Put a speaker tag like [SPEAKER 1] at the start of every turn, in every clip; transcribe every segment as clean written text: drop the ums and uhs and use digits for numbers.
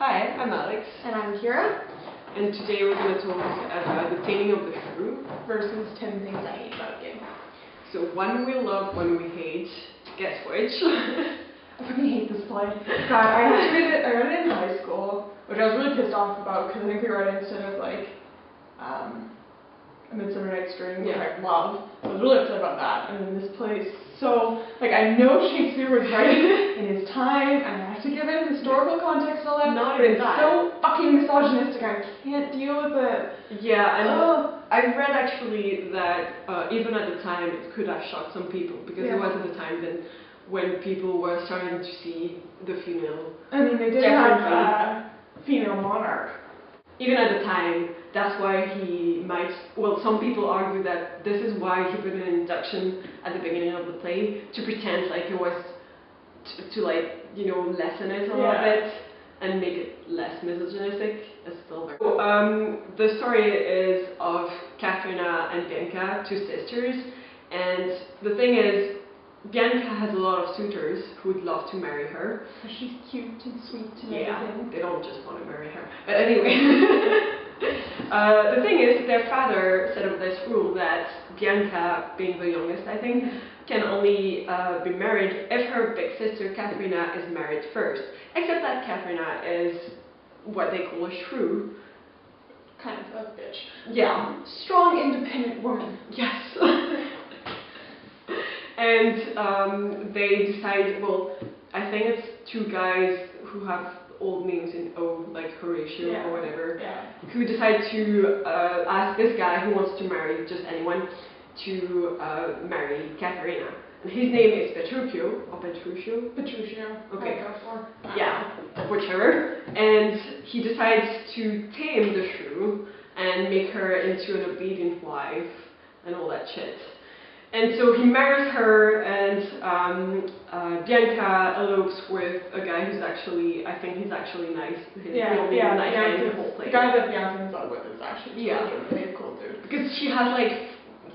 [SPEAKER 1] Hi, I'm Alex.
[SPEAKER 2] And I'm Kira.
[SPEAKER 1] And today we're going to talk about the Taming of the Shrew
[SPEAKER 2] versus 10 things I hate about you.
[SPEAKER 1] So one we love, one we hate. Guess which?
[SPEAKER 2] I fucking hate this play. God, I read it in high school, which I was really pissed off about because I think we read it instead of like A Midsummer Night's Dream, which I love. I was really upset about that. And then this play is so, like, I know Shakespeare was writing in his time, and I have to give it historical context and all that, but it's so fucking misogynistic, I can't deal with it.
[SPEAKER 1] Yeah, and I read actually that even at the time it could have shocked some people, because it was at the time then when people were starting to see the female.
[SPEAKER 2] I mean, they did have a female monarch.
[SPEAKER 1] Even at the time, that's why he might, well, some people argue that this is why he put an introduction at the beginning of the play, to pretend like it was, to like, you know, lessen it a little bit, and make it less misogynistic. It's still very... So, the story is of Katharina and Bianca, two sisters, and the thing is, Bianca has a lot of suitors who would love to marry her.
[SPEAKER 2] She's cute and sweet and everything.
[SPEAKER 1] They don't just want to marry her. But anyway, the thing is, their father set up this rule that Bianca, being the youngest, I think, can only be married if her big sister Katharina is married first. Except that Katharina is what they call a shrew.
[SPEAKER 2] Kind of a bitch.
[SPEAKER 1] Yeah.
[SPEAKER 2] Strong, independent woman.
[SPEAKER 1] Yes. And they decide, well, I think it's two guys who have old names in O, like Horatio or whatever, who decide to ask this guy who wants to marry just anyone to marry Katharina. And his name is Petruchio, or Petruchio?
[SPEAKER 2] Petruchio.
[SPEAKER 1] Okay. Yeah, whichever. And he decides to tame the shrew and make her into an obedient wife and all that shit. And so he marries her, and Bianca elopes with a guy who's actually, I think he's actually nice. He's the only nice guy in the whole place.
[SPEAKER 2] The guy that Bianca ends up with is actually really a cool dude.
[SPEAKER 1] Because she has like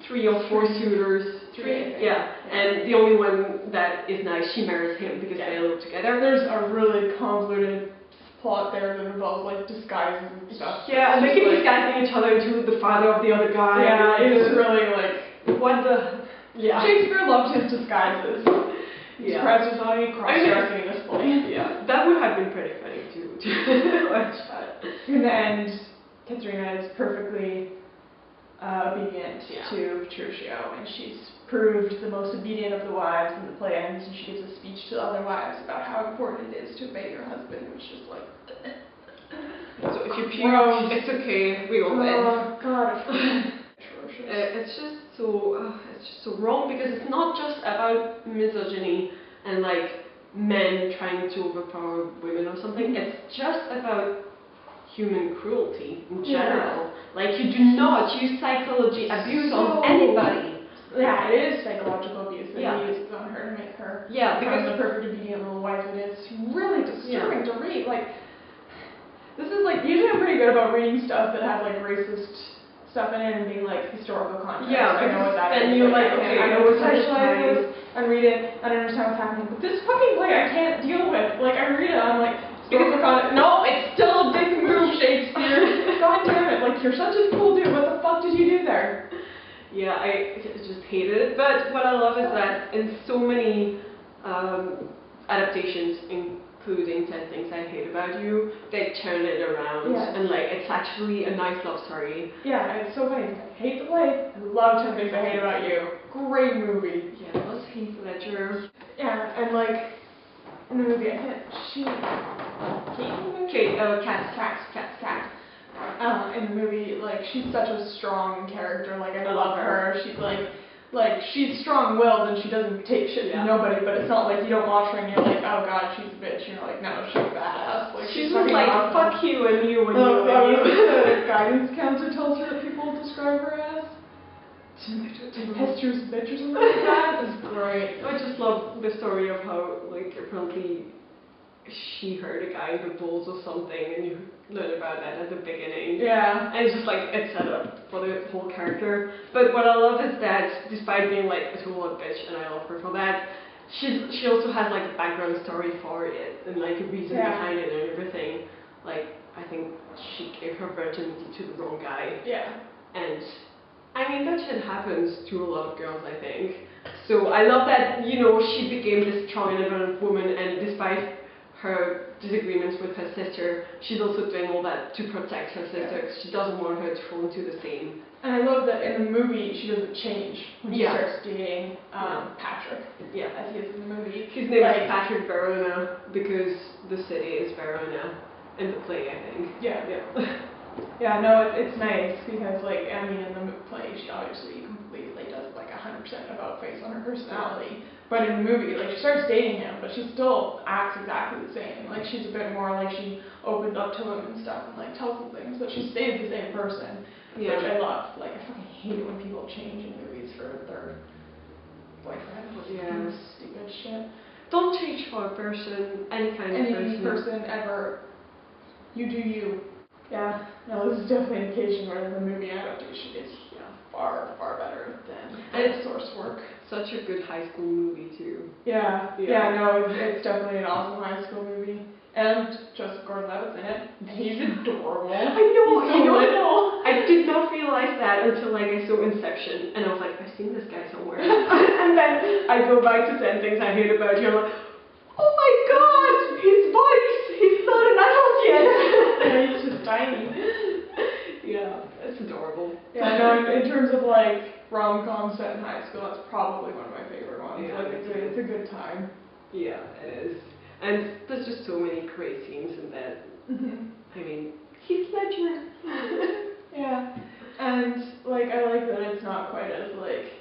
[SPEAKER 1] 3 or 4 suitors. Three. And the only one that is nice, she marries him because they elope together.
[SPEAKER 2] There's a really convoluted plot there that involves like disguises and stuff.
[SPEAKER 1] Yeah, and they keep disguising each other into the father of the other guy.
[SPEAKER 2] Yeah, it is really like,
[SPEAKER 1] what the... Yeah.
[SPEAKER 2] Shakespeare loved his disguises. Yeah. Surprised there's not any cross-dressing in this play.
[SPEAKER 1] Yeah, that would have been pretty funny to watch.
[SPEAKER 2] In the end, Katharina is perfectly obedient to Petruchio, and she's proved the most obedient of the wives, and the play ends, and she gives a speech to the other wives about how important it is to obey your husband, which is like...
[SPEAKER 1] So if you puke, it's okay, we all win.
[SPEAKER 2] Oh, God.
[SPEAKER 1] It's just so wrong, because it's not just about misogyny and like men trying to overpower women or something. It's just about human cruelty in general. Like, you do not use psychology abuse on anybody.
[SPEAKER 2] Yeah, it is psychological abuse that he uses on her to make her become the perfect obedient little wife. And it's really disturbing to read. Like, this is like, usually I'm pretty good about reading stuff that has like racist stuff in it and being like historical context.
[SPEAKER 1] Yeah,
[SPEAKER 2] I know what that is.
[SPEAKER 1] And you're like, okay,
[SPEAKER 2] I know what contextualize this and read it and understand what's happening. But this fucking play I can't deal with. Like, I read it and I'm like, historical context. No, it's still a big move, Shakespeare. God damn it. Like, you're such a cool dude. What the fuck did you do there? Yeah, I just hated it. But what I love is that in so many adaptations, including 10 Things I Hate About You, they turn it around and like, it's actually a nice love story. Yeah, it's so funny. I hate the play. I love 10 Things I Hate About You. Great movie. Yeah, it was Heath Ledger. Yeah, and like, in the movie, I can't, Kat. In the movie, like, she's such a strong character. Like, I love her. She's like she's strong-willed and she doesn't take shit from nobody, but it's not like you don't watch her and you're like, oh god, she's a bitch. You're like, no, she's badass. Like, she's just like, fuck you and you and you and you. The guidance counselor tells her that people describe her as tempestuous bitch or something like that. It's great. I just love the story of how, like, apparently she heard a guy in the balls or something, and you learn about that at the beginning. Yeah. And it's just like, it's set up for the whole character. But what I love is that, despite being like a total bitch, and I love her for that, she also has like a background story for it, and like a reason behind it and everything.
[SPEAKER 1] give her virginity to the wrong guy.
[SPEAKER 2] Yeah.
[SPEAKER 1] And I mean, that shit happens to a lot of girls, I think. So I love that, you know, she became this strong, independent woman, and despite her disagreements with her sister, she's also doing all that to protect her sister, because she doesn't want her to fall into the same.
[SPEAKER 2] And I love that in the movie she doesn't change when she starts dating Patrick.
[SPEAKER 1] Yeah.
[SPEAKER 2] As he is in the movie.
[SPEAKER 1] His name is Patrick Verona because the city is Verona in the play, I think.
[SPEAKER 2] Yeah. Yeah, no, it's nice because, like, I mean, in the play she obviously completely does like 100% about face on her personality. But in the movie, like, she starts dating him, but she still acts exactly the same. Like, she's a bit more, like, she opens up to him and stuff and, like, tells him things, but she stays the same person, which I love. Like, I fucking hate it when people change in movies for their boyfriend.
[SPEAKER 1] Yeah.
[SPEAKER 2] Stupid shit.
[SPEAKER 1] Don't change for a person, any kind of person.
[SPEAKER 2] Any person ever. You do you. Yeah, no, this is definitely an occasion where the movie adaptation is far, far better than its source work.
[SPEAKER 1] Such a good high school movie too.
[SPEAKER 2] Yeah, no, it's definitely an awesome high school movie. And Joseph Gordon-Levitt's in it. He's adorable.
[SPEAKER 1] I know,
[SPEAKER 2] He's so little.
[SPEAKER 1] I did not realize that until like I saw Inception, and I was like, I've seen this guy somewhere. And then I go back to 10 Things I Hate About You, and I'm like, oh my god, his voice, he's not an adult yet.
[SPEAKER 2] Yeah, he's just tiny.
[SPEAKER 1] Yeah, it's adorable.
[SPEAKER 2] Yeah, no, in terms of like rom-com set in high school, that's probably one of my favorite ones.
[SPEAKER 1] Yeah,
[SPEAKER 2] like it's a good time.
[SPEAKER 1] Yeah, it is. And there's just so many great scenes in that. I mean, Heath Ledger.
[SPEAKER 2] Yeah, and like I like that it's not quite as like,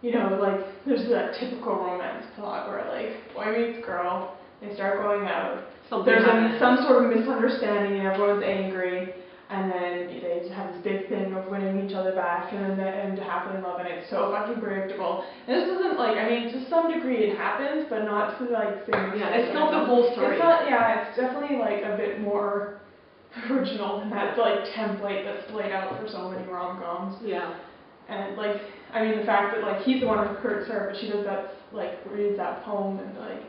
[SPEAKER 2] you know, like there's that typical romance plot where like boy meets girl, they start going out. There's some sort of misunderstanding and everyone's angry, and then they have this big thing of winning each other back and then they end happily in love, and it's so fucking predictable. And this isn't like, I mean, to some degree it happens, but not to like things.
[SPEAKER 1] Yeah, it's not the whole story.
[SPEAKER 2] It's not, yeah, it's definitely like a bit more original than that like template that's laid out for so many rom-coms.
[SPEAKER 1] Yeah.
[SPEAKER 2] And like, I mean, the fact that like he's the one who hurts her, but she does that, like reads that poem and like,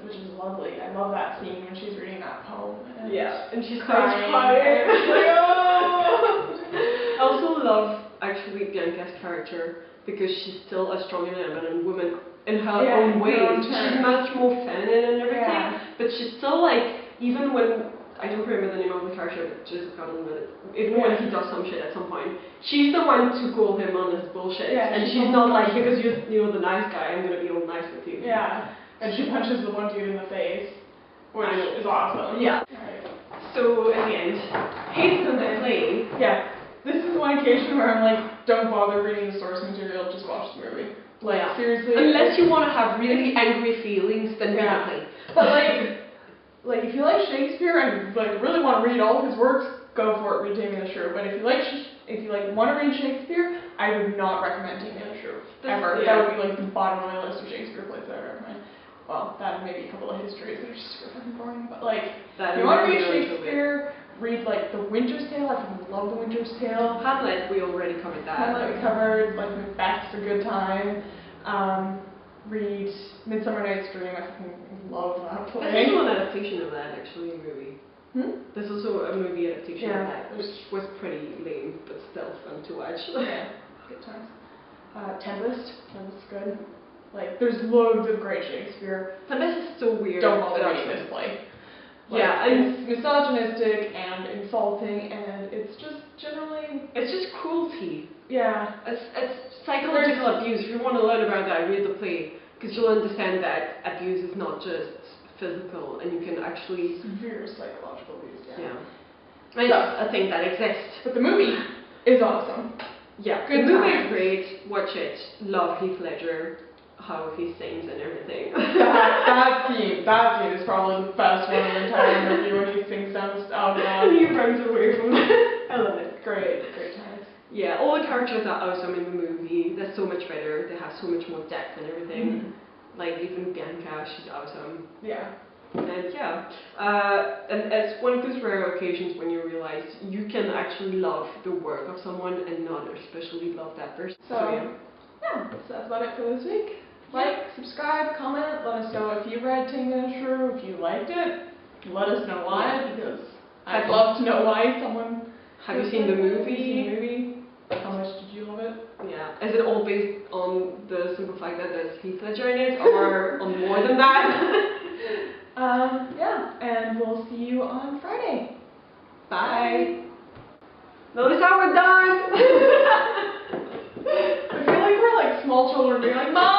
[SPEAKER 2] which is lovely. I love that scene when she's reading that poem. And
[SPEAKER 1] and she's
[SPEAKER 2] crying.
[SPEAKER 1] crying.
[SPEAKER 2] Like, oh!
[SPEAKER 1] I also love actually Bianca's character because she's still a strong and independent woman in her own way. She's much more feminine and everything, but she's still like, even when, I don't remember the name of the character, but just even when he does some shit at some point, she's the one to call him on his bullshit. And she's not like, because you're the nice guy, I'm gonna be all nice with you.
[SPEAKER 2] Yeah. And she punches the one dude in the face, which is awesome.
[SPEAKER 1] Yeah.
[SPEAKER 2] Right.
[SPEAKER 1] So in the end, hates them to play.
[SPEAKER 2] Yeah. This is one occasion where I'm like, don't bother reading the source material, just watch the movie. Like, seriously.
[SPEAKER 1] Unless you want to have really angry feelings, then read the play.
[SPEAKER 2] But like if you like Shakespeare and like really want to read all of his works, go for it, read Taming the Shrew. But if you want to read Shakespeare, I would not recommend Taming the Shrew ever. That would be like the bottom of my list of Shakespeare plays that I would recommend. Well, that and maybe a couple of histories that are just super fucking boring. But like, if you want to read Shakespeare, read like The Winter's Tale. I fucking love The Winter's Tale.
[SPEAKER 1] Hamlet, we already covered that.
[SPEAKER 2] Hamlet we covered. Like Macbeth's a good time. Read Midsummer Night's Dream. I fucking love that play.
[SPEAKER 1] There's also an adaptation of that actually, a movie. There's also a movie adaptation of that, which was pretty lame, but still fun to watch.
[SPEAKER 2] Yeah, good times. Tempest is good. Like, there's loads of great Shakespeare.
[SPEAKER 1] Tempest is so weird.
[SPEAKER 2] Don't bother reading this play. Like, it's misogynistic and insulting, and it's just generally...
[SPEAKER 1] It's just cruelty.
[SPEAKER 2] Yeah.
[SPEAKER 1] It's psychological abuse. If you want to learn about that, read the play, because you'll understand that abuse is not just physical, and you can actually...
[SPEAKER 2] Severe psychological abuse,
[SPEAKER 1] yeah. It's a thing that exists.
[SPEAKER 2] But the movie is awesome.
[SPEAKER 1] Yeah,
[SPEAKER 2] good
[SPEAKER 1] the movie
[SPEAKER 2] time.
[SPEAKER 1] is great. Watch it. Love Heath Ledger. How he sings and everything.
[SPEAKER 2] that scene is probably the best one in the entire movie when he sings down the god.
[SPEAKER 1] And he runs away from it. I love it.
[SPEAKER 2] Great times.
[SPEAKER 1] Yeah, all the characters are awesome in the movie. They're so much better. They have so much more depth and everything. Like even Bianca, she's awesome.
[SPEAKER 2] Yeah.
[SPEAKER 1] And and it's one of those rare occasions when you realize you can actually love the work of someone and not especially love that person.
[SPEAKER 2] So that's about it for this week. Like, subscribe, comment, let us know if you read Taming the Shrew, if you liked it. Let us know why, because I'd love to know why someone.
[SPEAKER 1] Have you seen the movie?
[SPEAKER 2] Have you seen the movie? How much did you love it?
[SPEAKER 1] Yeah. Is it all based on the simple fact that there's Heath Ledger in it, or on more than that?
[SPEAKER 2] Yeah, and we'll see you on Friday. Bye.
[SPEAKER 1] Notice how we're done!
[SPEAKER 2] I feel like we're like small children being like, Mom!